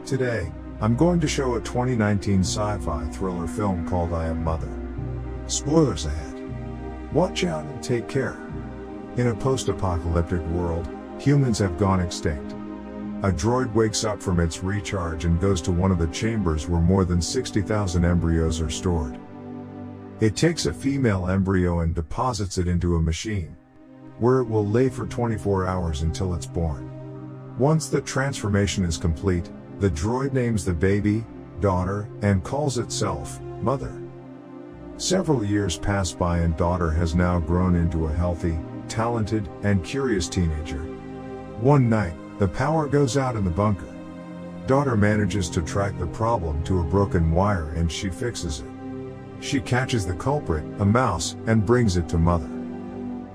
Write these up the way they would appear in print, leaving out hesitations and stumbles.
Today, I'm going to show a 2019 sci-fi thriller film called I Am Mother. Spoilers ahead. Watch out and take care. In a post-apocalyptic world, humans have gone extinct. A droid wakes up from its recharge and goes to one of the chambers where more than 60,000 embryos are stored. It takes a female embryo and deposits it into a machine, where it will lay for 24 hours until it's born. Once the transformation is complete, the droid names the baby, Daughter, and calls itself, Mother. Several years pass by and Daughter has now grown into a healthy, talented, and curious teenager. One night, the power goes out in the bunker. Daughter manages to track the problem to a broken wire and she fixes it. She catches the culprit, a mouse, and brings it to Mother.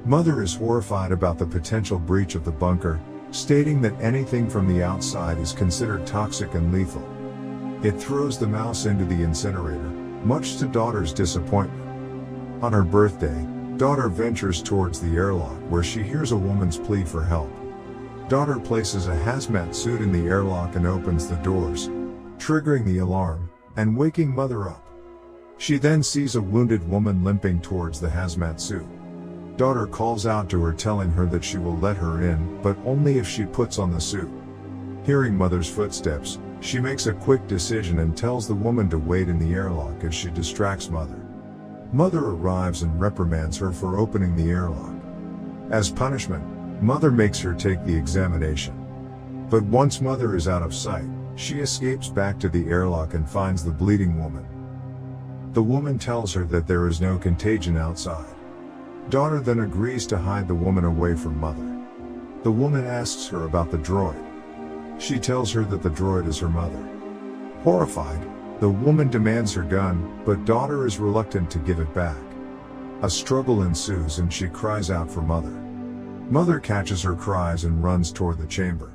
Mother is horrified about the potential breach of the bunker, stating that anything from the outside is considered toxic and lethal. It throws the mouse into the incinerator, much to Daughter's disappointment. On her birthday, Daughter ventures towards the airlock where she hears a woman's plea for help. Daughter places a hazmat suit in the airlock and opens the doors, triggering the alarm, and waking Mother up. She then sees a wounded woman limping towards the hazmat suit. Daughter calls out to her telling her that she will let her in, but only if she puts on the suit. Hearing Mother's footsteps, she makes a quick decision and tells the woman to wait in the airlock as she distracts Mother. Mother arrives and reprimands her for opening the airlock. As punishment, Mother makes her take the examination. But once Mother is out of sight, she escapes back to the airlock and finds the bleeding woman. The woman tells her that there is no contagion outside. Daughter then agrees to hide the woman away from Mother. The woman asks her about the droid. She tells her that the droid is her mother. Horrified, the woman demands her gun, but Daughter is reluctant to give it back. A struggle ensues and she cries out for Mother. Mother catches her cries and runs toward the chamber.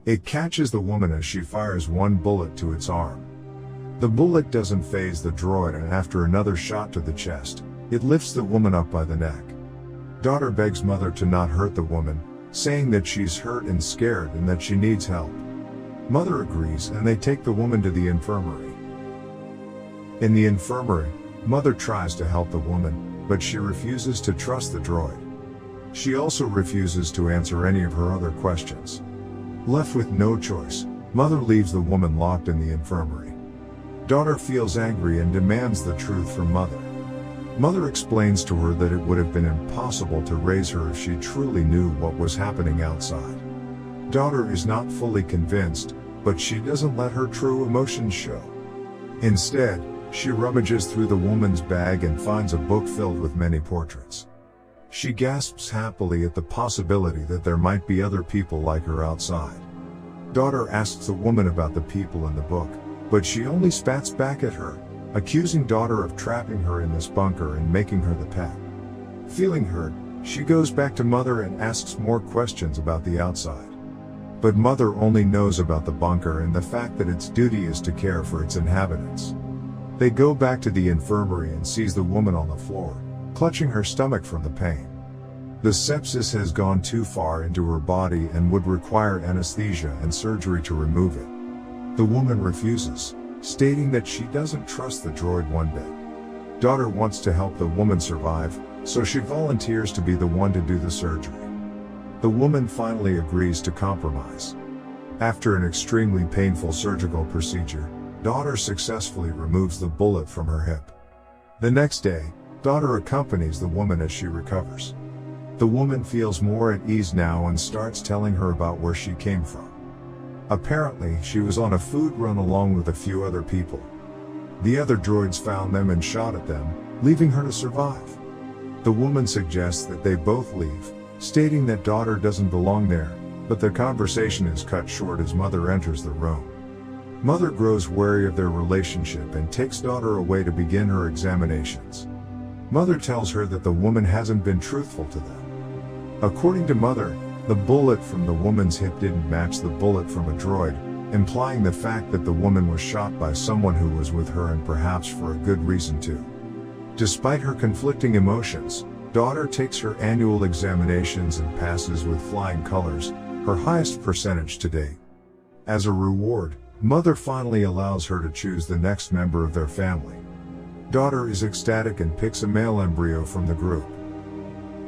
It catches the woman as she fires one bullet to its arm. The bullet doesn't faze the droid and after another shot to the chest, it lifts the woman up by the neck. Daughter begs Mother to not hurt the woman, saying that she's hurt and scared and that she needs help. Mother agrees and they take the woman to the infirmary. In the infirmary, Mother tries to help the woman, but she refuses to trust the droid. She also refuses to answer any of her other questions. Left with no choice, Mother leaves the woman locked in the infirmary. Daughter feels angry and demands the truth from Mother. Mother explains to her that it would have been impossible to raise her if she truly knew what was happening outside. Daughter is not fully convinced, but she doesn't let her true emotions show. Instead, she rummages through the woman's bag and finds a book filled with many portraits. She gasps happily at the possibility that there might be other people like her outside. Daughter asks the woman about the people in the book, but she only spats back at her, accusing Daughter of trapping her in this bunker and making her the pet. Feeling hurt, she goes back to Mother and asks more questions about the outside. But Mother only knows about the bunker and the fact that its duty is to care for its inhabitants. They go back to the infirmary and sees the woman on the floor, clutching her stomach from the pain. The sepsis has gone too far into her body and would require anesthesia and surgery to remove it. The woman refuses, stating that she doesn't trust the droid one bit. Daughter wants to help the woman survive, so she volunteers to be the one to do the surgery. The woman finally agrees to compromise. After an extremely painful surgical procedure, Daughter successfully removes the bullet from her hip. The next day, Daughter accompanies the woman as she recovers. The woman feels more at ease now and starts telling her about where she came from. Apparently, she was on a food run along with a few other people. The other droids found them and shot at them, leaving her to survive. The woman suggests that they both leave, stating that Daughter doesn't belong there, but their conversation is cut short as Mother enters the room. Mother grows wary of their relationship and takes Daughter away to begin her examinations. Mother tells her that the woman hasn't been truthful to them. According to Mother, the bullet from the woman's hip didn't match the bullet from a droid, implying the fact that the woman was shot by someone who was with her and perhaps for a good reason too. Despite her conflicting emotions, Daughter takes her annual examinations and passes with flying colors, her highest percentage to date. As a reward, Mother finally allows her to choose the next member of their family. Daughter is ecstatic and picks a male embryo from the group.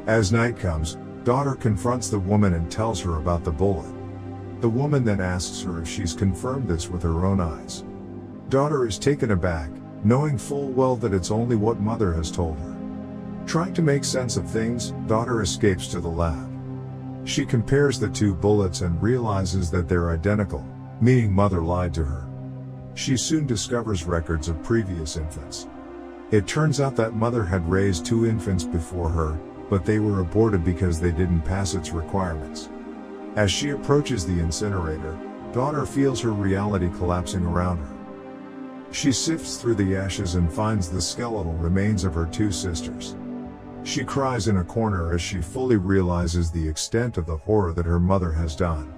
As night comes, daughter confronts the woman and tells her about the bullet. The woman then asks her if she's confirmed this with her own eyes. Daughter is taken aback, knowing full well that it's only what mother has told her. Trying to make sense of things, daughter escapes to the lab. She compares the two bullets and realizes that they're identical, meaning mother lied to her. She soon discovers records of previous infants. It turns out that mother had raised 2 infants before her, but they were aborted because they didn't pass its requirements. As she approaches the incinerator, daughter feels her reality collapsing around her. She sifts through the ashes and finds the skeletal remains of her 2 sisters. She cries in a corner as she fully realizes the extent of the horror that her mother has done.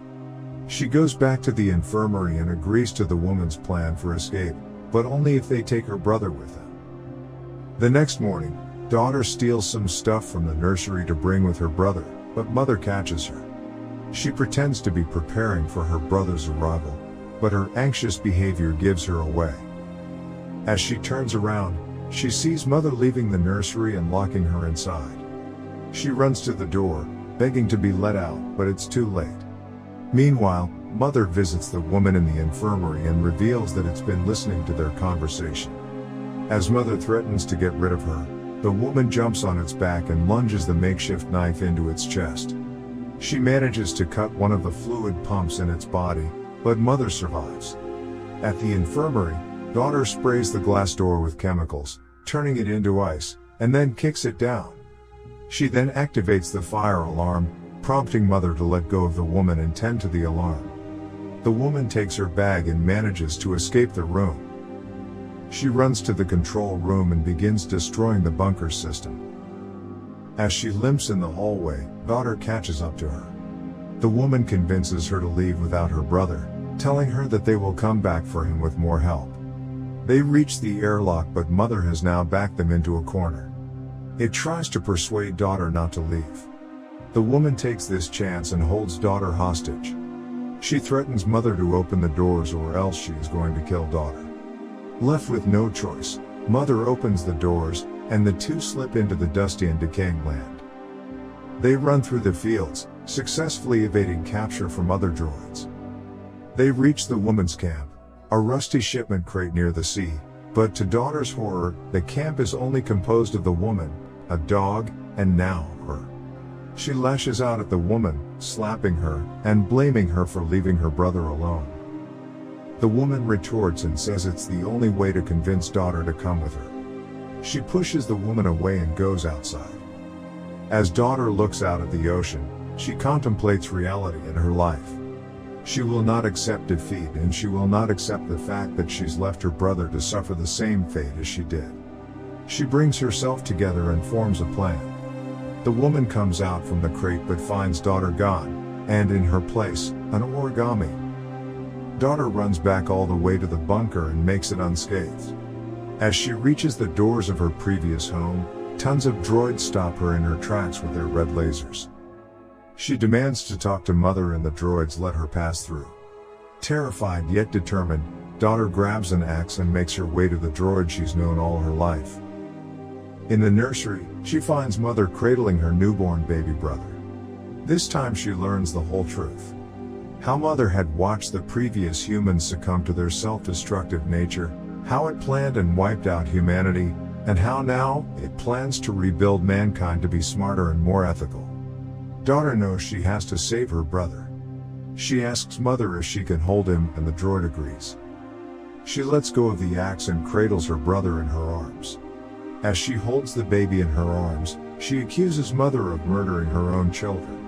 She goes back to the infirmary and agrees to the woman's plan for escape, but only if they take her brother with them. The next morning, daughter steals some stuff from the nursery to bring with her brother, but mother catches her. She pretends to be preparing for her brother's arrival, but her anxious behavior gives her away. As she turns around, she sees mother leaving the nursery and locking her inside. She runs to the door, begging to be let out, but it's too late. Meanwhile, mother visits the woman in the infirmary and reveals that it's been listening to their conversation. As mother threatens to get rid of her, the woman jumps on its back and lunges the makeshift knife into its chest. She manages to cut one of the fluid pumps in its body, but mother survives. At the infirmary, daughter sprays the glass door with chemicals, turning it into ice, and then kicks it down. She then activates the fire alarm, prompting mother to let go of the woman and tend to the alarm. The woman takes her bag and manages to escape the room. She runs to the control room and begins destroying the bunker system. As she limps in the hallway, daughter catches up to her. The woman convinces her to leave without her brother, telling her that they will come back for him with more help. They reach the airlock, but mother has now backed them into a corner. It tries to persuade daughter not to leave. The woman takes this chance and holds daughter hostage. She threatens mother to open the doors or else she is going to kill daughter. Left with no choice, mother opens the doors, and the two slip into the dusty and decaying land. They run through the fields, successfully evading capture from other droids. They reach the woman's camp, a rusty shipment crate near the sea, but to daughter's horror, the camp is only composed of the woman, a dog, and now her. She lashes out at the woman, slapping her, and blaming her for leaving her brother alone. The woman retorts and says it's the only way to convince daughter to come with her. She pushes the woman away and goes outside. As daughter looks out at the ocean, she contemplates reality in her life. She will not accept defeat, and she will not accept the fact that she's left her brother to suffer the same fate as she did. She brings herself together and forms a plan. The woman comes out from the crate but finds daughter gone, and in her place, an origami. Daughter runs back all the way to the bunker and makes it unscathed. As she reaches the doors of her previous home, tons of droids stop her in her tracks with their red lasers. She demands to talk to mother and the droids let her pass through. Terrified yet determined, daughter grabs an axe and makes her way to the droid she's known all her life. In the nursery, she finds mother cradling her newborn baby brother. This time she learns the whole truth. How mother had watched the previous humans succumb to their self-destructive nature, how it planned and wiped out humanity, and how now, it plans to rebuild mankind to be smarter and more ethical. Daughter knows she has to save her brother. She asks mother if she can hold him, and the droid agrees. She lets go of the axe and cradles her brother in her arms. As she holds the baby in her arms, she accuses mother of murdering her own children.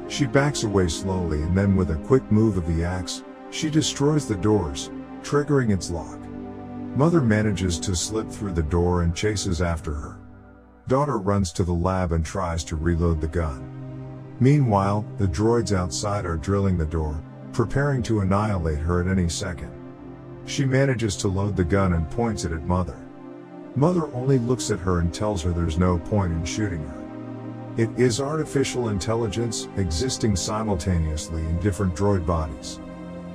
She backs away slowly, and then with a quick move of the axe, she destroys the doors, triggering its lock. Mother manages to slip through the door and chases after her. Daughter runs to the lab and tries to reload the gun. Meanwhile, the droids outside are drilling the door, preparing to annihilate her at any second. She manages to load the gun and points it at mother. Mother only looks at her and tells her there's no point in shooting her. It is artificial intelligence existing simultaneously in different droid bodies.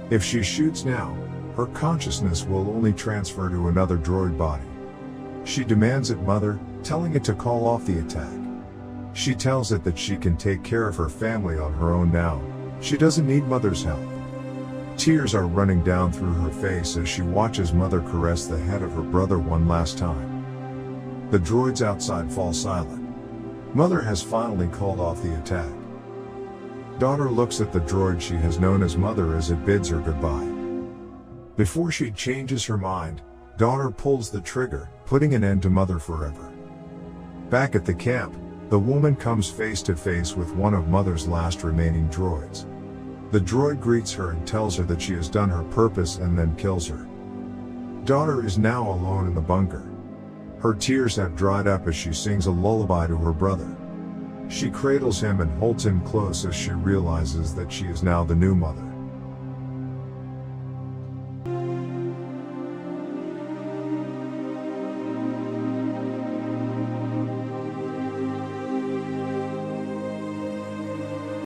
If she shoots now, Her consciousness will only transfer to another droid body. She demands it Mother, telling it to call off the attack. She tells it that she can take care of her family on her own now. She doesn't need Mother's help. Tears are running down through her face as she watches Mother caress the head of her brother one last time. The droids outside fall silent. Mother has finally called off the attack. Daughter looks at the droid she has known as Mother as it bids her goodbye. Before she changes her mind, Daughter pulls the trigger, putting an end to Mother forever. Back at the camp, the woman comes face to face with one of Mother's last remaining droids. The droid greets her and tells her that she has done her purpose and then kills her. Daughter is now alone in the bunker. Her tears have dried up as she sings a lullaby to her brother. She cradles him and holds him close as she realizes that she is now the new Mother.